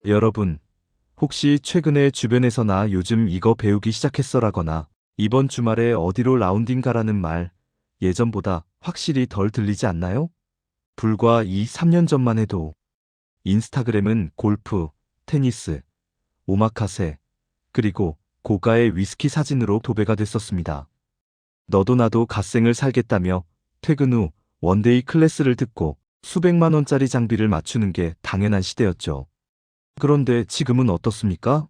여러분, 혹시 최근에 주변에서나 요즘 이거 배우기 시작했어라거나 이번 주말에 어디로 라운딩 가라는 말 예전보다 확실히 덜 들리지 않나요? 불과 3년 전만 해도 인스타그램은 골프, 테니스, 오마카세, 그리고 고가의 위스키 사진으로 도배가 됐었습니다. 너도 나도 갓생을 살겠다며 퇴근 후 원데이 클래스를 듣고 수백만 원짜리 장비를 맞추는 게 당연한 시대였죠. 그런데 지금은 어떻습니까?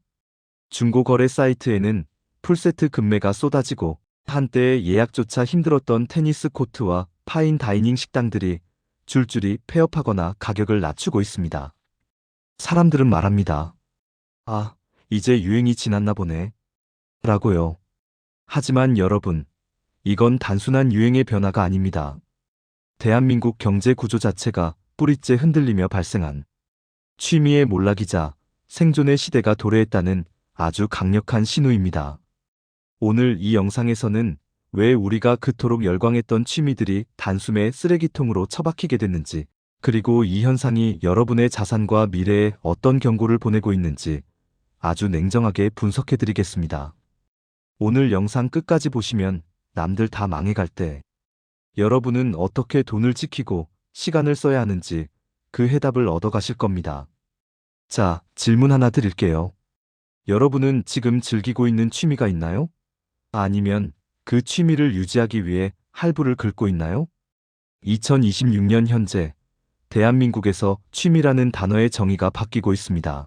중고거래 사이트에는 풀세트 금매가 쏟아지고 한때 예약조차 힘들었던 테니스 코트와 파인 다이닝 식당들이 줄줄이 폐업하거나 가격을 낮추고 있습니다. 사람들은 말합니다. 아, 이제 유행이 지났나 보네. 라고요. 하지만 여러분, 이건 단순한 유행의 변화가 아닙니다. 대한민국 경제 구조 자체가 뿌리째 흔들리며 발생한 취미의 몰락이자 생존의 시대가 도래했다는 아주 강력한 신호입니다. 오늘 이 영상에서는 왜 우리가 그토록 열광했던 취미들이 단숨에 쓰레기통으로 처박히게 됐는지, 그리고 이 현상이 여러분의 자산과 미래에 어떤 경고를 보내고 있는지 아주 냉정하게 분석해 드리겠습니다. 오늘 영상 끝까지 보시면 남들 다 망해갈 때 여러분은 어떻게 돈을 지키고 시간을 써야 하는지 그 해답을 얻어가실 겁니다. 자, 질문 하나 드릴게요. 여러분은 지금 즐기고 있는 취미가 있나요? 아니면 그 취미를 유지하기 위해 할부를 긁고 있나요? 2026년 현재 대한민국에서 취미라는 단어의 정의가 바뀌고 있습니다.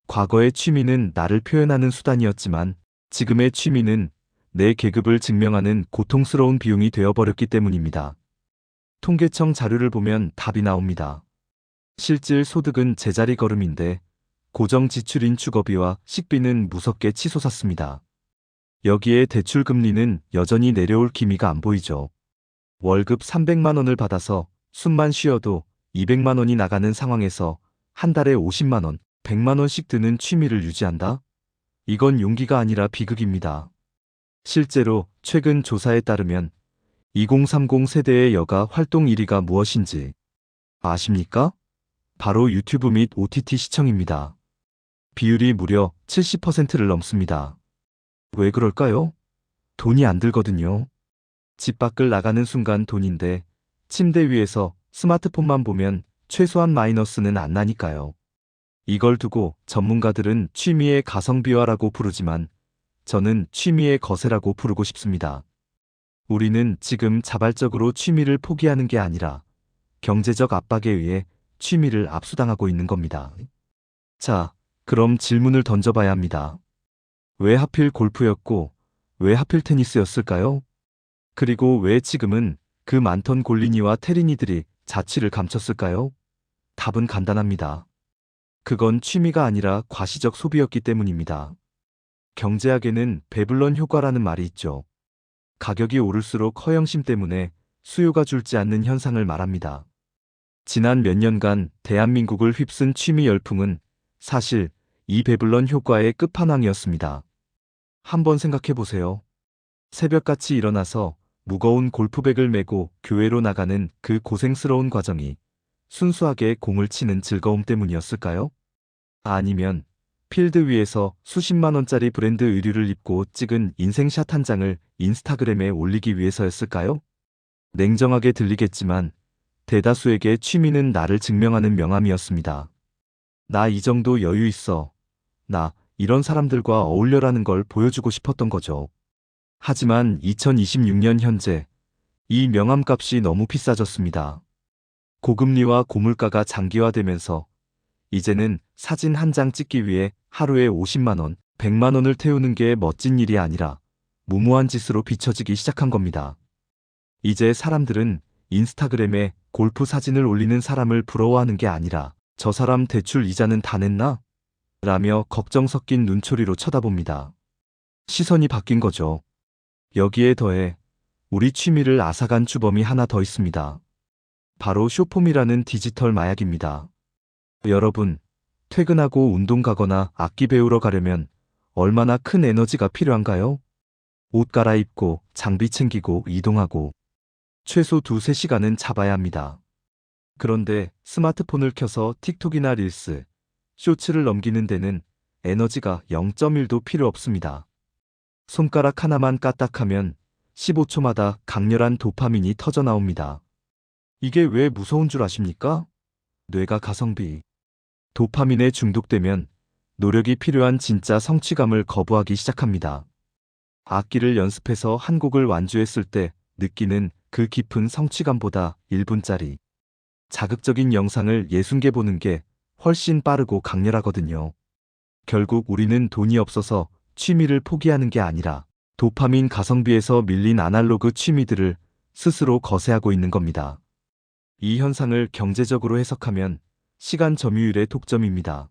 과거의 취미는 나를 표현하는 수단이었지만 지금의 취미는 내 계급을 증명하는 고통스러운 비용이 되어버렸기 때문입니다. 통계청 자료를 보면 답이 나옵니다. 실질 소득은 제자리 걸음인데 고정 지출인 주거비와 식비는 무섭게 치솟았습니다. 여기에 대출 금리는 여전히 내려올 기미가 안 보이죠. 월급 300만 원을 받아서 숨만 쉬어도 200만 원이 나가는 상황에서 한 달에 50만 원, 100만 원씩 드는 취미를 유지한다? 이건 용기가 아니라 비극입니다. 실제로 최근 조사에 따르면 2030 세대의 여가 활동 1위가 무엇인지 아십니까? 바로 유튜브 및 OTT 시청입니다. 비율이 무려 70%를 넘습니다. 왜 그럴까요? 돈이 안 들거든요. 집 밖을 나가는 순간 돈인데 침대 위에서 스마트폰만 보면 최소한 마이너스는 안 나니까요. 이걸 두고 전문가들은 취미의 가성비화라고 부르지만 저는 취미의 거세라고 부르고 싶습니다. 우리는 지금 자발적으로 취미를 포기하는 게 아니라 경제적 압박에 의해 취미를 압수당하고 있는 겁니다. 자, 그럼 질문을 던져봐야 합니다. 왜 하필 골프였고, 왜 하필 테니스였을까요? 그리고 왜 지금은 그 많던 골린이와 테린이들이 자취를 감췄을까요? 답은 간단합니다. 그건 취미가 아니라 과시적 소비였기 때문입니다. 경제학에는 배블런 효과라는 말이 있죠. 가격이 오를수록 허영심 때문에 수요가 줄지 않는 현상을 말합니다. 지난 몇 년간 대한민국을 휩쓴 취미 열풍은 사실 이 배블런 효과의 끝판왕이었습니다. 한번 생각해 보세요. 새벽같이 일어나서 무거운 골프백을 메고 교회로 나가는 그 고생스러운 과정이 순수하게 공을 치는 즐거움 때문이었을까요? 아니면 필드 위에서 수십만 원짜리 브랜드 의류를 입고 찍은 인생샷 한 장을 인스타그램에 올리기 위해서였을까요? 냉정하게 들리겠지만 대다수에게 취미는 나를 증명하는 명함이었습니다. 나 이 정도 여유 있어. 나 이런 사람들과 어울려라는 걸 보여주고 싶었던 거죠. 하지만 2026년 현재 이 명함값이 너무 비싸졌습니다. 고금리와 고물가가 장기화되면서 이제는 사진 한 장 찍기 위해 하루에 50만 원, 100만 원을 태우는 게 멋진 일이 아니라 무모한 짓으로 비춰지기 시작한 겁니다. 이제 사람들은 인스타그램에 골프 사진을 올리는 사람을 부러워하는 게 아니라 저 사람 대출 이자는 다 냈나? 라며 걱정 섞인 눈초리로 쳐다봅니다. 시선이 바뀐 거죠. 여기에 더해 우리 취미를 앗아간 주범이 하나 더 있습니다. 바로 쇼폼이라는 디지털 마약입니다. 여러분, 퇴근하고 운동 가거나 악기 배우러 가려면 얼마나 큰 에너지가 필요한가요? 옷 갈아입고 장비 챙기고 이동하고 최소 2~3시간은 잡아야 합니다. 그런데 스마트폰을 켜서 틱톡이나 릴스, 쇼츠를 넘기는 데는 에너지가 0.1도 필요 없습니다. 손가락 하나만 까딱하면 15초마다 강렬한 도파민이 터져 나옵니다. 이게 왜 무서운 줄 아십니까? 뇌가 가성비. 도파민에 중독되면 노력이 필요한 진짜 성취감을 거부하기 시작합니다. 악기를 연습해서 한 곡을 완주했을 때 느끼는 그 깊은 성취감보다 1분짜리 자극적인 영상을 60개 보는 게 훨씬 빠르고 강렬하거든요. 결국 우리는 돈이 없어서 취미를 포기하는 게 아니라 도파민 가성비에서 밀린 아날로그 취미들을 스스로 거세하고 있는 겁니다. 이 현상을 경제적으로 해석하면 시간 점유율의 독점입니다.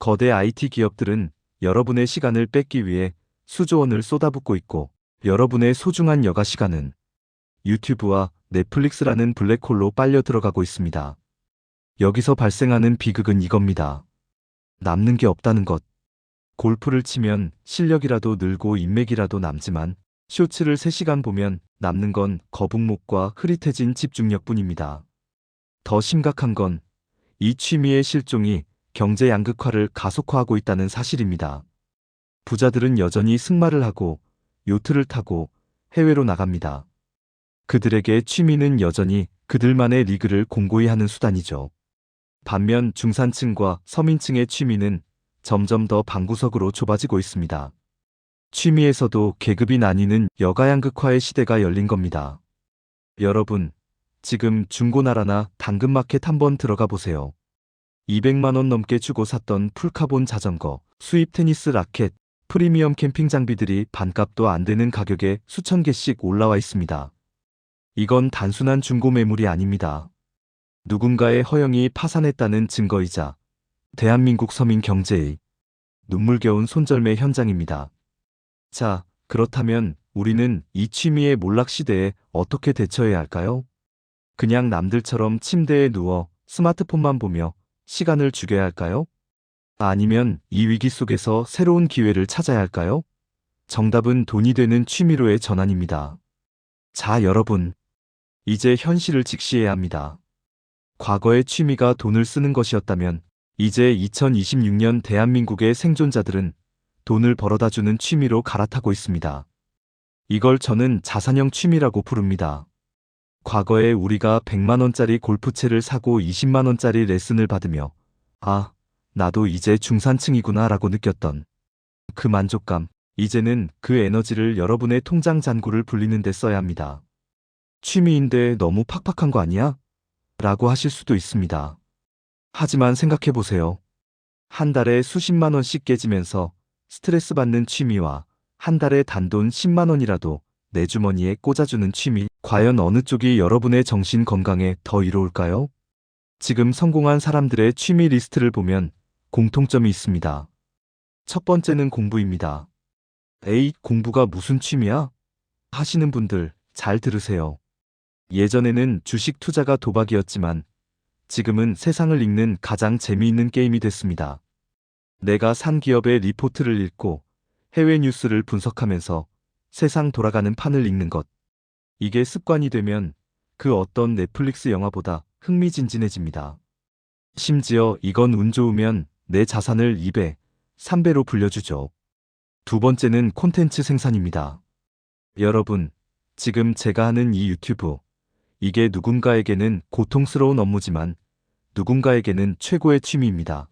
거대 IT 기업들은 여러분의 시간을 뺏기 위해 수조 원을 쏟아붓고 있고, 여러분의 소중한 여가 시간은 유튜브와 넷플릭스라는 블랙홀로 빨려 들어가고 있습니다. 여기서 발생하는 비극은 이겁니다. 남는 게 없다는 것. 골프를 치면 실력이라도 늘고 인맥이라도 남지만 쇼츠를 3시간 보면 남는 건 거북목과 흐릿해진 집중력뿐입니다. 더 심각한 건 이 취미의 실종이 경제 양극화를 가속화하고 있다는 사실입니다. 부자들은 여전히 승마를 하고 요트를 타고 해외로 나갑니다. 그들에게 취미는 여전히 그들만의 리그를 공고히 하는 수단이죠. 반면 중산층과 서민층의 취미는 점점 더 방구석으로 좁아지고 있습니다. 취미에서도 계급이 나뉘는 여가양극화의 시대가 열린 겁니다. 여러분, 지금 중고나라나 당근마켓 한번 들어가 보세요. 200만 원 넘게 주고 샀던 풀카본 자전거, 수입 테니스 라켓, 프리미엄 캠핑 장비들이 반값도 안 되는 가격에 수천 개씩 올라와 있습니다. 이건 단순한 중고 매물이 아닙니다. 누군가의 허영이 파산했다는 증거이자 대한민국 서민 경제의 눈물겨운 손절매 현장입니다. 자, 그렇다면 우리는 이 취미의 몰락시대에 어떻게 대처해야 할까요? 그냥 남들처럼 침대에 누워 스마트폰만 보며 시간을 죽여야 할까요? 아니면 이 위기 속에서 새로운 기회를 찾아야 할까요? 정답은 돈이 되는 취미로의 전환입니다. 자, 여러분. 이제 현실을 직시해야 합니다. 과거의 취미가 돈을 쓰는 것이었다면 이제 2026년 대한민국의 생존자들은 돈을 벌어다주는 취미로 갈아타고 있습니다. 이걸 저는 자산형 취미라고 부릅니다. 과거에 우리가 100만 원짜리 골프채를 사고 20만 원짜리 레슨을 받으며 아, 나도 이제 중산층이구나 라고 느꼈던 그 만족감, 이제는 그 에너지를 여러분의 통장 잔고를 불리는 데 써야 합니다. 취미인데 너무 팍팍한 거 아니야? 라고 하실 수도 있습니다. 하지만 생각해보세요. 한 달에 수십만 원씩 깨지면서 스트레스 받는 취미와 한 달에 단돈 10만 원이라도 내 주머니에 꽂아주는 취미, 과연 어느 쪽이 여러분의 정신 건강에 더 이로울까요? 지금 성공한 사람들의 취미 리스트를 보면 공통점이 있습니다. 첫 번째는 공부입니다. 에이, 공부가 무슨 취미야? 하시는 분들 잘 들으세요. 예전에는 주식 투자가 도박이었지만 지금은 세상을 읽는 가장 재미있는 게임이 됐습니다. 내가 산 기업의 리포트를 읽고 해외 뉴스를 분석하면서 세상 돌아가는 판을 읽는 것. 이게 습관이 되면 그 어떤 넷플릭스 영화보다 흥미진진해집니다. 심지어 이건 운 좋으면 내 자산을 2배, 3배로 불려주죠. 두 번째는 콘텐츠 생산입니다. 여러분, 지금 제가 하는 이 유튜브, 이게 누군가에게는 고통스러운 업무지만 누군가에게는 최고의 취미입니다.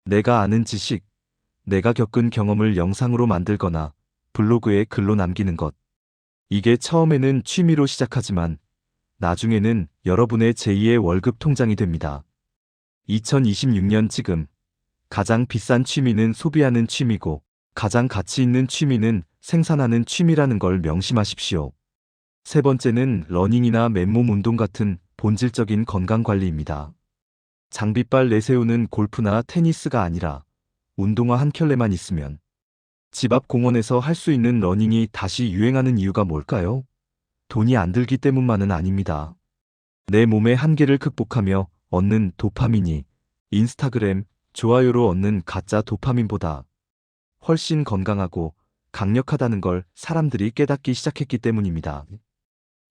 내가 아는 지식, 내가 겪은 경험을 영상으로 만들거나 블로그에 글로 남기는 것. 이게 처음에는 취미로 시작하지만 나중에는 여러분의 제2의 월급 통장이 됩니다. 2026년 지금 가장 비싼 취미는 소비하는 취미고 가장 가치 있는 취미는 생산하는 취미라는 걸 명심하십시오. 세 번째는 러닝이나 맨몸 운동 같은 본질적인 건강관리입니다. 장비빨 내세우는 골프나 테니스가 아니라 운동화 한 켤레만 있으면 집 앞 공원에서 할 수 있는 러닝이 다시 유행하는 이유가 뭘까요? 돈이 안 들기 때문만은 아닙니다. 내 몸의 한계를 극복하며 얻는 도파민이 인스타그램, 좋아요로 얻는 가짜 도파민보다 훨씬 건강하고 강력하다는 걸 사람들이 깨닫기 시작했기 때문입니다.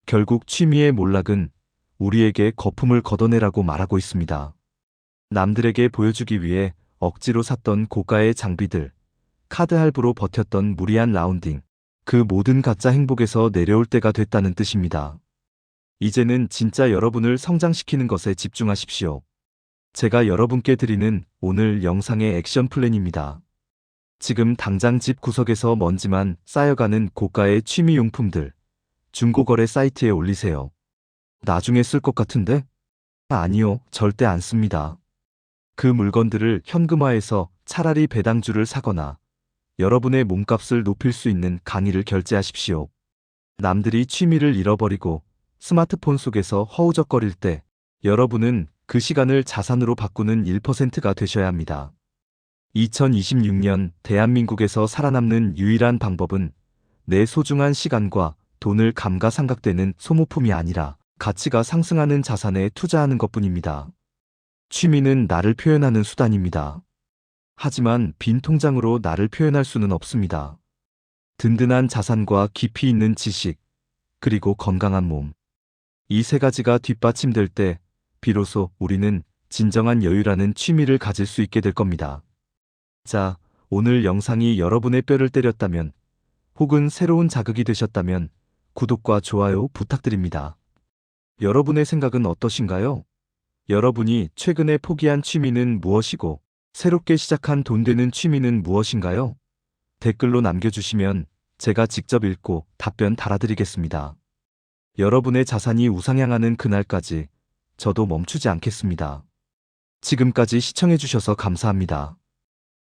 결국 취미의 몰락은 우리에게 거품을 걷어내라고 말하고 있습니다. 남들에게 보여주기 위해 억지로 샀던 고가의 장비들, 카드 할부로 버텼던 무리한 라운딩, 그 모든 가짜 행복에서 내려올 때가 됐다는 뜻입니다. 이제는 진짜 여러분을 성장시키는 것에 집중하십시오. 제가 여러분께 드리는 오늘 영상의 액션 플랜입니다. 지금 당장 집 구석에서 먼지만 쌓여가는 고가의 취미용품들, 중고거래 사이트에 올리세요. 나중에 쓸 것 같은데? 아니요, 절대 안 씁니다. 그 물건들을 현금화해서 차라리 배당주를 사거나 여러분의 몸값을 높일 수 있는 강의를 결제하십시오. 남들이 취미를 잃어버리고 스마트폰 속에서 허우적거릴 때 여러분은 그 시간을 자산으로 바꾸는 1%가 되셔야 합니다. 2026년 대한민국에서 살아남는 유일한 방법은 내 소중한 시간과 돈을 감가상각되는 소모품이 아니라 가치가 상승하는 자산에 투자하는 것뿐입니다. 취미는 나를 표현하는 수단입니다. 하지만 빈 통장으로 나를 표현할 수는 없습니다. 든든한 자산과 깊이 있는 지식, 그리고 건강한 몸. 이 세 가지가 뒷받침될 때 비로소 우리는 진정한 여유라는 취미를 가질 수 있게 될 겁니다. 자, 오늘 영상이 여러분의 뼈를 때렸다면 혹은 새로운 자극이 되셨다면 구독과 좋아요 부탁드립니다. 여러분의 생각은 어떠신가요? 여러분이 최근에 포기한 취미는 무엇이고 새롭게 시작한 돈 되는 취미는 무엇인가요? 댓글로 남겨주시면 제가 직접 읽고 답변 달아드리겠습니다. 여러분의 자산이 우상향하는 그날까지 저도 멈추지 않겠습니다. 지금까지 시청해주셔서 감사합니다.